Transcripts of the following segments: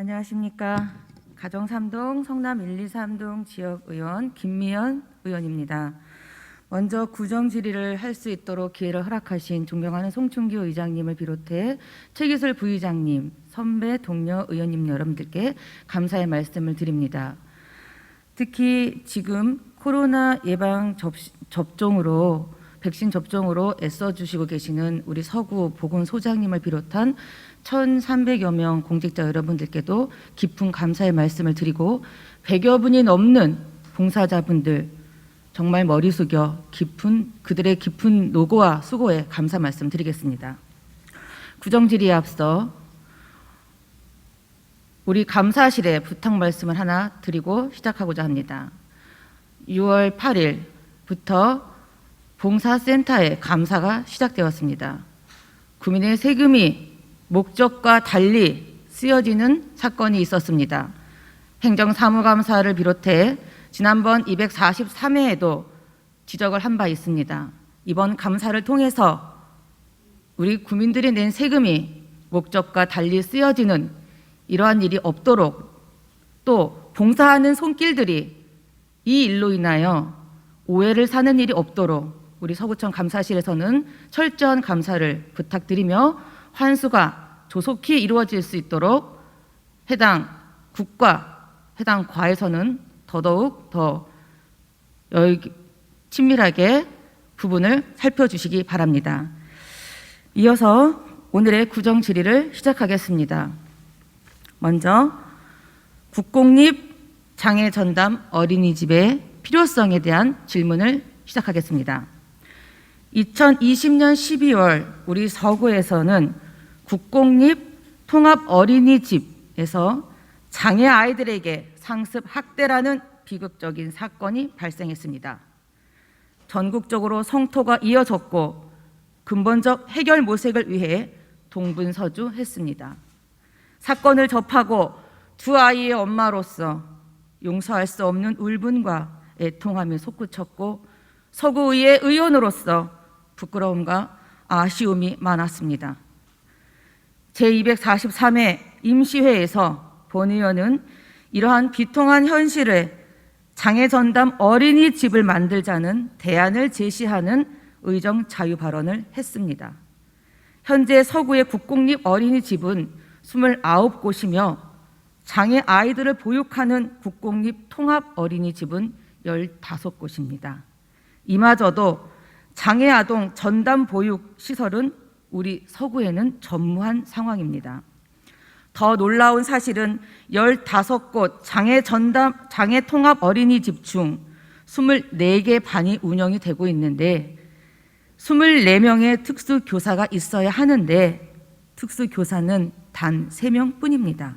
안녕하십니까. 가정 3동 성남 1, 2, 3동 지역의원 김미연 의원입니다. 먼저 구정 질의를 할 수 있도록 기회를 허락하신 존경하는 송충기 의장님을 비롯해 최기술 부의장님, 선배 동료 의원님 여러분들께 감사의 말씀을 드립니다. 특히 지금 코로나 예방 접종으로 백신 접종으로 애써주시고 계시는 우리 서구 보건소장님을 비롯한 1,300여 명 공직자 여러분들께도 깊은 감사의 말씀을 드리고 100여 분이 넘는 봉사자분들 정말 머리 숙여 그들의 깊은 노고와 수고에 감사 말씀 드리겠습니다. 구정 질의에 앞서 우리 감사실에 부탁 말씀을 하나 드리고 시작하고자 합니다. 6월 8일부터 봉사센터에 감사가 시작되었습니다. 국민의 세금이 목적과 달리 쓰여지는 사건이 있었습니다. 행정사무감사를 비롯해 지난번 243회에도 지적을 한 바 있습니다. 이번 감사를 통해서 우리 국민들이 낸 세금이 목적과 달리 쓰여지는 이러한 일이 없도록 또 봉사하는 손길들이 이 일로 인하여 오해를 사는 일이 없도록 우리 서구청 감사실에서는 철저한 감사를 부탁드리며 환수가 조속히 이루어질 수 있도록 해당 국과 해당 과에서는 더더욱 더 친밀하게 부분을 살펴주시기 바랍니다. 이어서 오늘의 구정 질의를 시작하겠습니다. 먼저 국공립 장애 전담 어린이집의 필요성에 대한 질문을 시작하겠습니다. 2020년 12월 우리 서구에서는 국공립 통합 어린이집에서 장애 아이들에게 상습 학대라는 비극적인 사건이 발생했습니다. 전국적으로 성토가 이어졌고 근본적 해결 모색을 위해 동분서주했습니다. 사건을 접하고 두 아이의 엄마로서 용서할 수 없는 울분과 애통함이 솟구쳤고 서구의회 의원으로서 부끄러움과 아쉬움이 많았습니다. 제243회 임시회에서 본 의원은 이러한 비통한 현실에 장애 전담 어린이집을 만들자는 대안을 제시하는 의정 자유 발언을 했습니다. 현재 서구의 국공립 어린이집은 29곳이며 장애 아이들을 보육하는 국공립 통합 어린이집은 15곳입니다. 이마저도 장애 아동 전담 보육 시설은 우리 서구에는 전무한 상황입니다. 더 놀라운 사실은 15곳 장애 통합 어린이집 중 24개 반이 운영이 되고 있는데 24명의 특수교사가 있어야 하는데 특수교사는 단 3명 뿐입니다.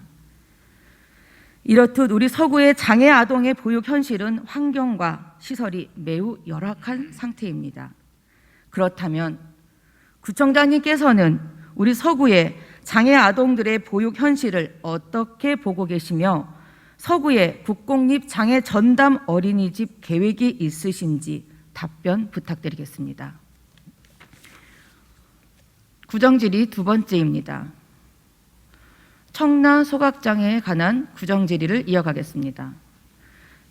이렇듯 우리 서구의 장애 아동의 보육 현실은 환경과 시설이 매우 열악한 상태입니다. 그렇다면 구청장님께서는 우리 서구의 장애 아동들의 보육 현실을 어떻게 보고 계시며 서구의 국공립 장애 전담 어린이집 계획이 있으신지 답변 부탁드리겠습니다. 구정질의 두 번째입니다. 청라 소각장애에 관한 구정질의를 이어가겠습니다.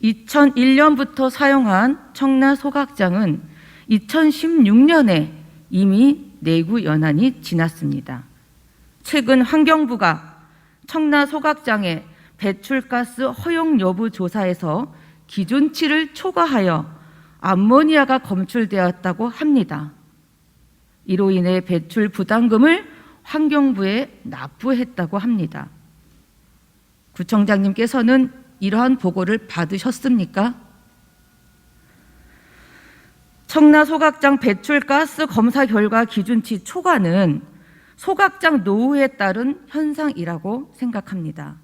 2001년부터 사용한 청라 소각장은 2016년에 이미 내구 연한이 지났습니다. 최근 환경부가 청라 소각장애 배출가스 허용 여부 조사에서 기준치를 초과하여 암모니아가 검출되었다고 합니다. 이로 인해 배출 부담금을 환경부에 납부했다고 합니다. 구청장님께서는 이러한 보고를 받으셨습니까? 청라 소각장 배출가스 검사 결과 기준치 초과는 소각장 노후에 따른 현상이라고 생각합니다.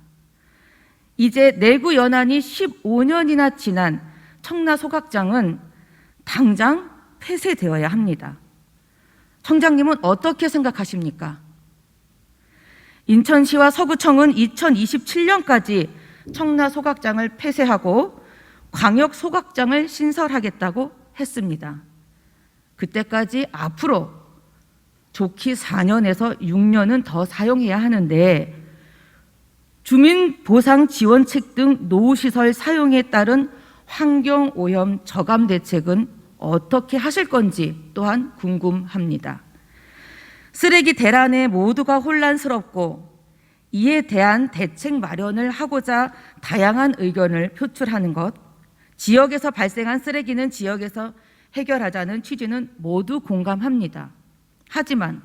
이제 내구 연한이 15년이나 지난 청라 소각장은 당장 폐쇄되어야 합니다. 청장님은 어떻게 생각하십니까? 인천시와 서구청은 2027년까지 청라 소각장을 폐쇄하고 광역 소각장을 신설하겠다고 했습니다. 그때까지 앞으로 좋기 4년에서 6년은 더 사용해야 하는데 주민보상지원책 등 노후시설 사용에 따른 환경오염 저감 대책은 어떻게 하실 건지 또한 궁금합니다. 쓰레기 대란에 모두가 혼란스럽고 이에 대한 대책 마련을 하고자 다양한 의견을 표출하는 것, 지역에서 발생한 쓰레기는 지역에서 해결하자는 취지는 모두 공감합니다. 하지만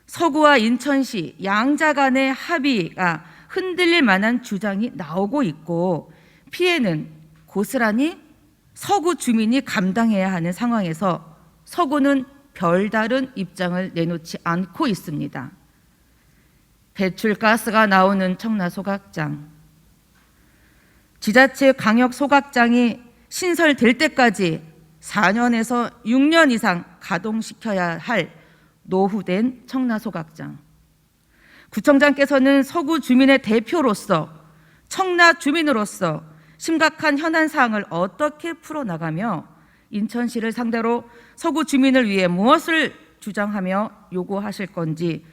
서구와 인천시 양자 간의 합의가 흔들릴 만한 주장이 나오고 있고 피해는 고스란히 서구 주민이 감당해야 하는 상황에서 서구는 별다른 입장을 내놓지 않고 있습니다. 배출가스가 나오는 청라소각장, 지자체 강역 소각장이 신설될 때까지 4년에서 6년 이상 가동시켜야 할 노후된 청라소각장. 구청장께서는 서구 주민의 대표로서 청라 주민으로서 심각한 현안 사항을 어떻게 풀어나가며 인천시를 상대로 서구 주민을 위해 무엇을 주장하며 요구하실 건지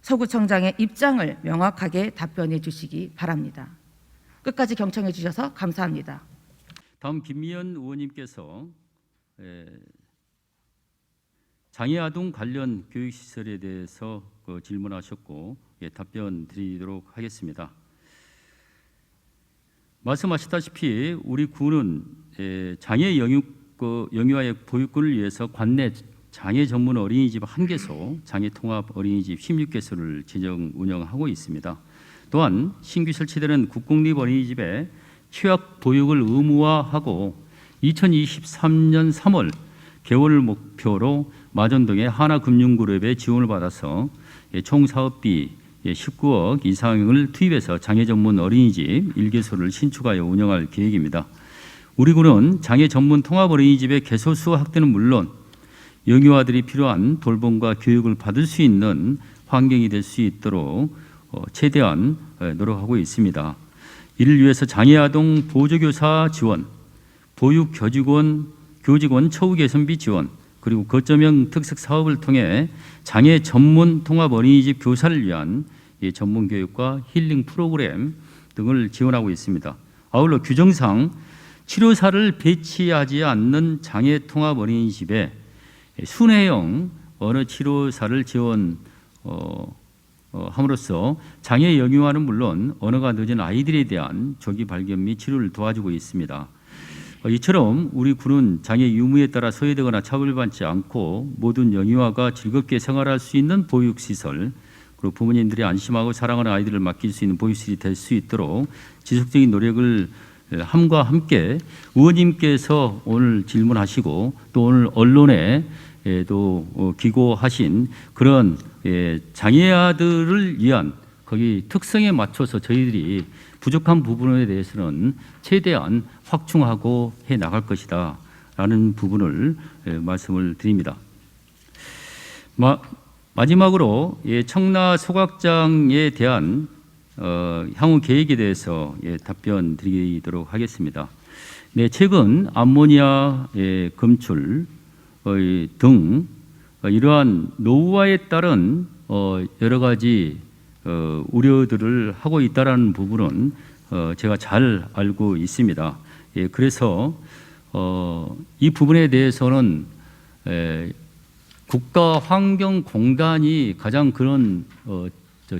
서구청장의 입장을 명확하게 답변해 주시기 바랍니다. 끝까지 경청해 주셔서 감사합니다. 다음 김미연 의원님께서 장애아동 관련 교육시설에 대해서 질문하셨고 답변 드리도록 하겠습니다. 말씀하셨다시피 우리 구는 장애 영유아의 보육권을 위해서 관내 장애 전문 어린이집 1개소, 장애 통합 어린이집 16개소를 제정 운영하고 있습니다. 또한 신규 설치되는 국공립 어린이집에 취약 보육을 의무화하고 2023년 3월 개원을 목표로 마전동의 하나금융그룹의 지원을 받아서 총 사업비 19억 이상을 투입해서 장애 전문 어린이집 1개소를 신축하여 운영할 계획입니다. 우리 구는 장애 전문 통합 어린이집의 개소수 확대는 물론 영유아들이 필요한 돌봄과 교육을 받을 수 있는 환경이 될 수 있도록 최대한 노력하고 있습니다. 이를 위해서 장애아동 보조교사 지원, 보육교직원 처우 개선비 지원, 그리고 거점형 특색 사업을 통해 장애 전문 통합 어린이집 교사를 위한 전문 교육과 힐링 프로그램 등을 지원하고 있습니다. 아울러 규정상 치료사를 배치하지 않는 장애 통합 어린이집에 순회형 언어 치료사를 지원 함으로써 장애 영유아는 물론 언어가 늦은 아이들에 대한 조기 발견 및 치료를 도와주고 있습니다. 이처럼 우리 구는 장애 유무에 따라 소외되거나 차별받지 않고 모든 영유아가 즐겁게 생활할 수 있는 보육시설, 그리고 부모님들이 안심하고 사랑하는 아이들을 맡길 수 있는 보육시설이 될 수 있도록 지속적인 노력을 함과 함께 의원님께서 오늘 질문하시고 또 오늘 언론에 또 기고하신 그런 장애아들을 위한 거기 특성에 맞춰서 저희들이 부족한 부분에 대해서는 최대한 확충하고 해 나갈 것이다 라는 부분을 말씀을 드립니다. 마지막으로 청라 소각장에 대한 향후 계획에 대해서 답변 드리도록 하겠습니다. 네, 최근 암모니아 검출 등 이러한 노후화에 따른 여러 가지 우려들을 하고 있다라는 부분은 제가 잘 알고 있습니다. 그래서 이 부분에 대해서는 국가환경공단이 가장 그런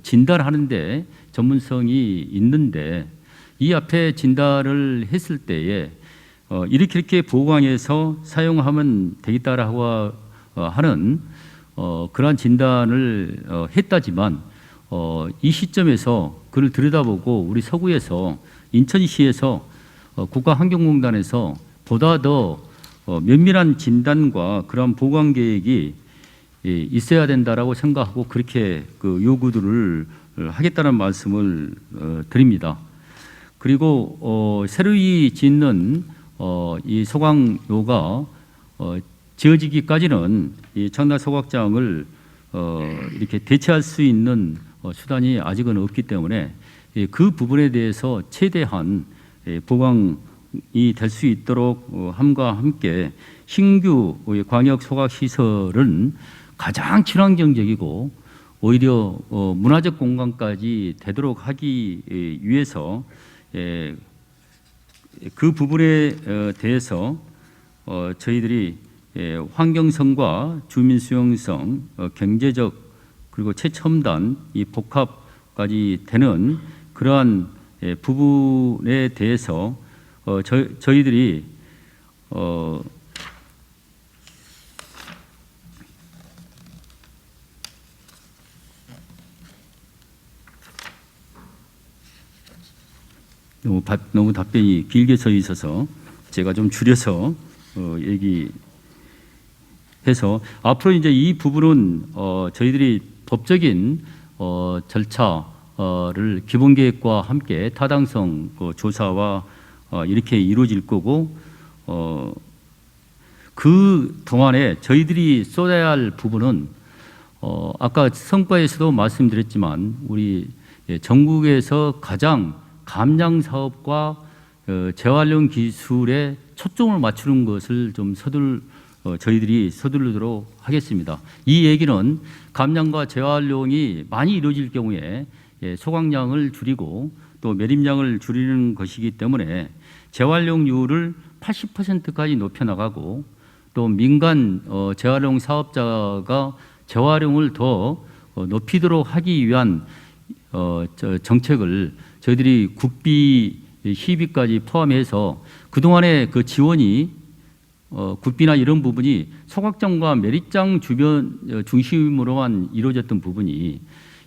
진단하는데 전문성이 있는데 이 앞에 진단을 했을 때에 이렇게 보강해서 사용하면 되겠다라고 하는 그러한 진단을 했다지만 이 시점에서 그를 들여다보고 우리 서구에서 인천시에서 국가환경공단에서 보다 더 면밀한 진단과 그러한 보강 계획이 있어야 된다라고 생각하고 그렇게 요구들을 하겠다는 말씀을 드립니다. 그리고 새로이 짓는 이 소각로가 지어지기까지는 이 청라 소각장을 이렇게 대체할 수 있는 수단이 아직은 없기 때문에 그 부분에 대해서 최대한 보강이 될 수 있도록 함과 함께 신규 광역 소각 시설은 가장 친환경적이고 오히려 문화적 공간까지 되도록 하기 위해서 그 부분에 대해서 저희들이 환경성과 주민 수용성, 경제적 그리고 최첨단 이 복합까지 되는 그러한 부분에 대해서 저희들이 너무 답변이 길게 서 있어서 제가 좀 줄여서 얘기해서 앞으로 이제 이 부분은 저희들이 법적인 절차를 기본계획과 함께 타당성 조사와 이렇게 이루어질 거고 그 동안에 저희들이 쏟아야 할 부분은 아까 성과에서도 말씀드렸지만 우리 전국에서 가장 감량 사업과 재활용 기술에 초점을 맞추는 것을 좀 저희들이 서두르도록 하겠습니다. 이 얘기는 감량과 재활용이 많이 이루어질 경우에 소각량을 줄이고 또 매립량을 줄이는 것이기 때문에 재활용률을 80%까지 높여나가고 또 민간 재활용 사업자가 재활용을 더 높이도록 하기 위한 정책을 저희들이 국비 희비까지 포함해서 그동안의 그 지원이 국비나 이런 부분이 소각장과 매립장 주변 중심으로만 이루어졌던 부분이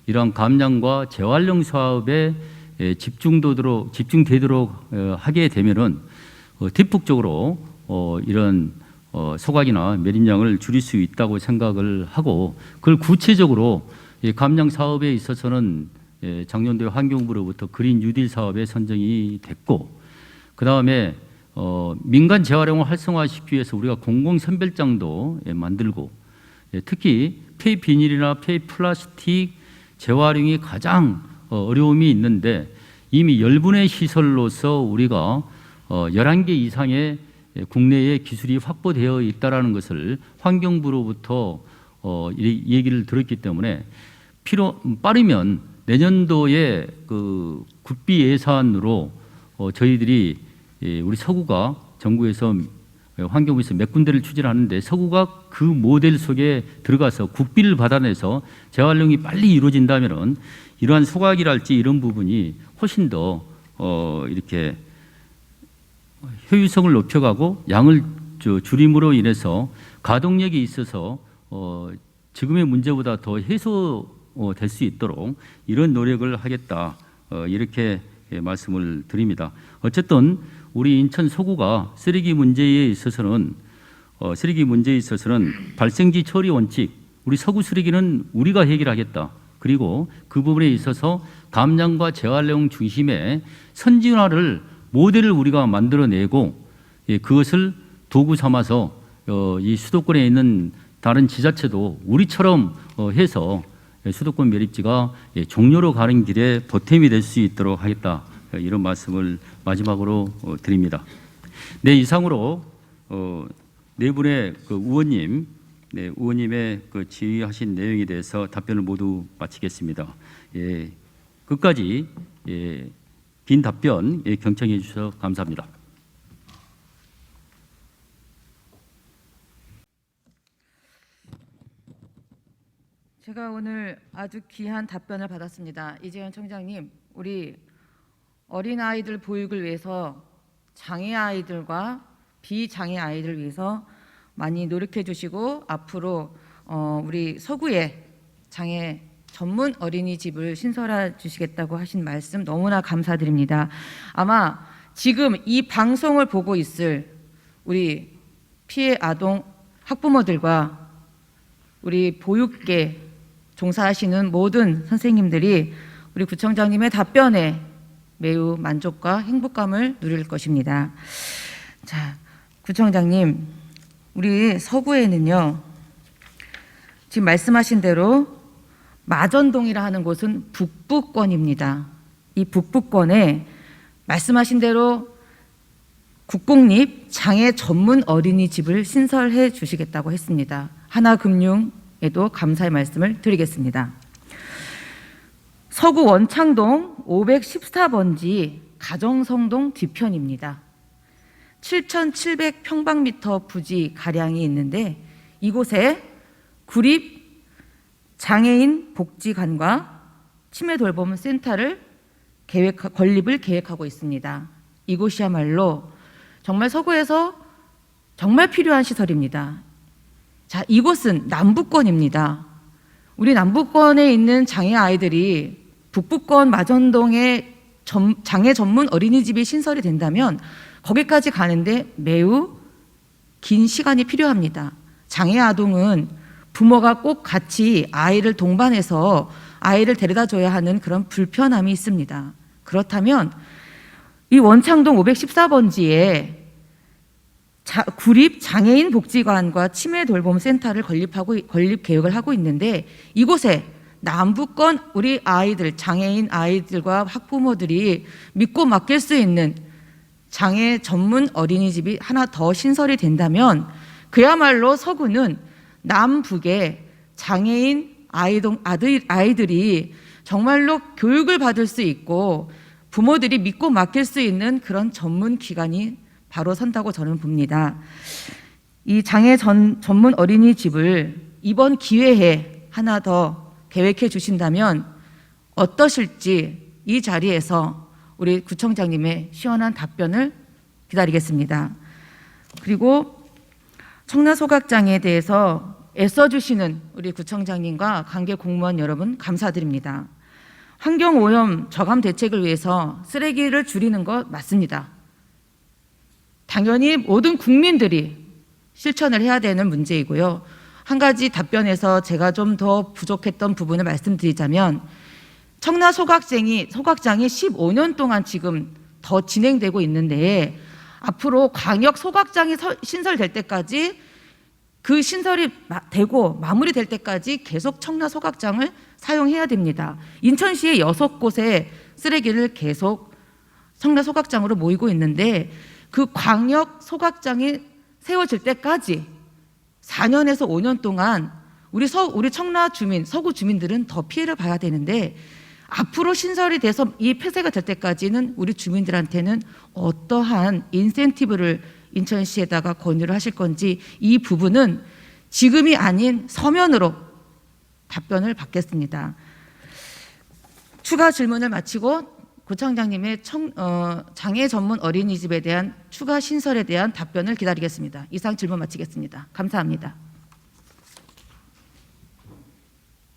이러한 감량과 재활용 사업에 집중되도록 하게 되면은 대폭적으로 이런 소각이나 매립량을 줄일 수 있다고 생각을 하고 그걸 구체적으로 이 감량 사업에 있어서는 작년도에 환경부로부터 그린 뉴딜 사업에 선정이 됐고 그 다음에 민간 재활용을 활성화시키기 위해서 우리가 공공 선별장도 만들고 특히 폐 비닐이나 폐 플라스틱 재활용이 가장 어려움이 있는데 이미 열분의 시설로서 우리가 11개 이상의 국내에 기술이 확보되어 있다라는 것을 환경부로부터 이 얘기를 들었기 때문에 빠르면 내년도에 그 국비 예산으로 저희들이 우리 서구가 전국에서 환경부에서 몇 군데를 추진하는데 서구가 그 모델 속에 들어가서 국비를 받아내서 재활용이 빨리 이루어진다면은 이러한 소각이랄지 이런 부분이 훨씬 더 이렇게 효율성을 높여가고 양을 줄임으로 인해서 가동력이 있어서 지금의 문제보다 더 해소될 수 있도록 이런 노력을 하겠다 이렇게 말씀을 드립니다. 어쨌든 우리 인천 서구가 쓰레기 문제에 있어서는 발생지 처리 원칙, 우리 서구 쓰레기는 우리가 해결하겠다. 그리고 그 부분에 있어서 감량과 재활용 중심의 선진화를 모델을 우리가 만들어내고 그것을 도구 삼아서 이 수도권에 있는 다른 지자체도 우리처럼 해서 수도권 매립지가 종료로 가는 길에 보탬이 될 수 있도록 하겠다. 이런 말씀을 마지막으로 드립니다. 네, 이상으로 네 분의 그 의원님의 그 질의하신 내용에 대해서 답변을 모두 마치겠습니다. 끝까지 긴 답변 경청해 주셔서 감사합니다. 제가 오늘 아주 귀한 답변을 받았습니다. 이재현 청장님, 우리 어린아이들 보육을 위해서 장애아이들과 비장애아이들 위해서 많이 노력해 주시고 앞으로 우리 서구에 장애 전문 어린이집을 신설해 주시겠다고 하신 말씀 너무나 감사드립니다. 아마 지금 이 방송을 보고 있을 우리 피해 아동 학부모들과 우리 보육계 종사하시는 모든 선생님들이 우리 구청장님의 답변에 매우 만족과 행복감을 누릴 것입니다. 자, 구청장님, 우리 서구에는요, 지금 말씀하신 대로 마전동이라 하는 곳은 북부권입니다. 이 북부권에 말씀하신 대로 국공립 장애 전문 어린이집을 신설해 주시겠다고 했습니다. 하나금융에도 감사의 말씀을 드리겠습니다. 서구 원창동 514번지 가정성동 뒤편입니다. 7,700평방미터 부지 가량이 있는데 이곳에 구립 장애인 복지관과 치매 돌봄 센터를 건립을 계획하고 있습니다. 이곳이야말로 정말 서구에서 정말 필요한 시설입니다. 자, 이곳은 남부권입니다. 우리 남부권에 있는 장애 아이들이 북부권 마전동에 장애 전문 어린이집이 신설이 된다면 거기까지 가는데 매우 긴 시간이 필요합니다. 장애 아동은 부모가 꼭 같이 아이를 동반해서 아이를 데려다 줘야 하는 그런 불편함이 있습니다. 그렇다면 이 원창동 514번지에 구립 장애인 복지관과 치매 돌봄 센터를 건립 계획을 하고 있는데 이곳에 남부권 우리 아이들, 장애인 아이들과 학부모들이 믿고 맡길 수 있는 장애 전문 어린이집이 하나 더 신설이 된다면 그야말로 서구는 남북의 장애인 아이들이 정말로 교육을 받을 수 있고 부모들이 믿고 맡길 수 있는 그런 전문 기관이 바로 선다고 저는 봅니다. 이 장애 전문 어린이집을 이번 기회에 하나 더 계획해 주신다면 어떠실지 이 자리에서 우리 구청장님의 시원한 답변을 기다리겠습니다. 그리고 청라소각장애에 대해서 애써주시는 우리 구청장님과 관계 공무원 여러분 감사드립니다. 환경오염 저감 대책을 위해서 쓰레기를 줄이는 것 맞습니다. 당연히 모든 국민들이 실천을 해야 되는 문제이고요. 한 가지 답변에서 제가 좀 더 부족했던 부분을 말씀드리자면 청라 소각장이 15년 동안 지금 더 진행되고 있는데 앞으로 광역 소각장이 신설될 때까지 그 신설이 되고 마무리될 때까지 계속 청라 소각장을 사용해야 됩니다. 인천시에 6곳에 쓰레기를 계속 청라 소각장으로 모이고 있는데 그 광역 소각장이 세워질 때까지 4년에서 5년 동안 우리 청라 주민, 서구 주민들은 더 피해를 봐야 되는데 앞으로 신설이 돼서 이 폐쇄가 될 때까지는 우리 주민들한테는 어떠한 인센티브를 인천시에다가 권유를 하실 건지 이 부분은 지금이 아닌 서면으로 답변을 받겠습니다. 추가 질문을 마치고 구청장님의 장애 전문 어린이집에 대한 추가 신설에 대한 답변을 기다리겠습니다. 이상 질문 마치겠습니다. 감사합니다.